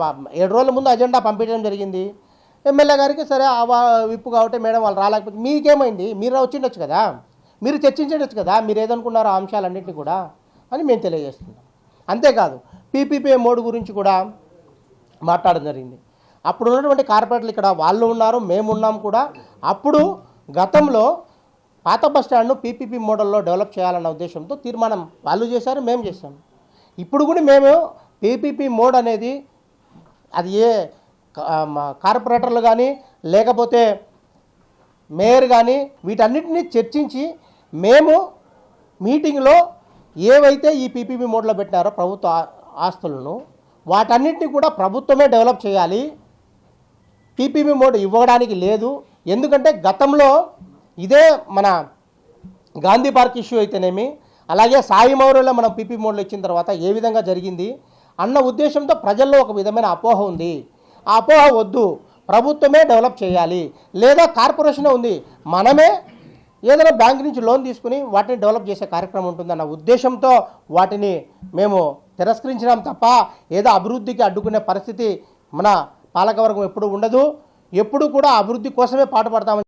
7 రోజుల ముందు అజెండా పంపించడం జరిగింది. ఎమ్మెల్యే గారికి సరే విప్పు కాబట్టి మేడం వాళ్ళు రాలేకపోతే మీకేమైంది, మీరు వచ్చిండొచ్చు కదా, మీరు చర్చించవచ్చు కదా, మీరు ఏదనుకున్నారో ఆ అంశాలన్నింటినీ కూడా అని మేము తెలియజేస్తున్నాం. అంతేకాదు పీపీపీ మోడ్ గురించి కూడా మాట్లాడడం జరిగింది. అప్పుడు ఉన్నటువంటి కార్పొరేటర్లు ఇక్కడ వాళ్ళు ఉన్నారు, మేము ఉన్నాం కూడా. అప్పుడు గతంలో పాత బస్టాండ్ను పీపీపీ మోడల్లో డెవలప్ చేయాలన్న ఉద్దేశంతో తీర్మానం వాళ్ళు చేశారు, మేము చేశాం. ఇప్పుడు కూడా మేము పీపీపీ మోడ్ అనేది అది ఏ కార్పొరేటర్లు కానీ లేకపోతే మేయర్ కానీ వీటన్నిటిని చర్చించి మేము మీటింగ్లో ఏవైతే ఈ పీపీపీ మోడ్లో పెట్టినారో ప్రభుత్వ ఆస్తులను వాటన్నిటిని కూడా ప్రభుత్వమే డెవలప్ చేయాలి, పీపీపీ మోడ్ ఇవ్వడానికి లేదు. ఎందుకంటే గతంలో ఇదే మన గాంధీ పార్క్ ఇష్యూ అయితేనేమి, అలాగే సాయి మౌర్యలో మనం పీపీ మోడ్లో ఇచ్చిన తర్వాత ఏ విధంగా జరిగింది అన్న ఉద్దేశంతో ప్రజల్లో ఒక విధమైన అపోహ ఉంది. ఆ అపోహ వద్దు, ప్రభుత్వమే డెవలప్ చేయాలి, లేదా కార్పొరేషనే ఉంది, మనమే ఏదైనా బ్యాంక్ నుంచి లోన్ తీసుకుని వాటిని డెవలప్ చేసే కార్యక్రమం ఉంటుందన్న ఉద్దేశంతో వాటిని మేము తిరస్కరించినాం తప్ప ఏదో అభివృద్ధికి అడ్డుకునే పరిస్థితి మన పాలకవర్గం ఎప్పుడు ఉండదు. ఎప్పుడు కూడా అభివృద్ధి కోసమే పాటుపడతామని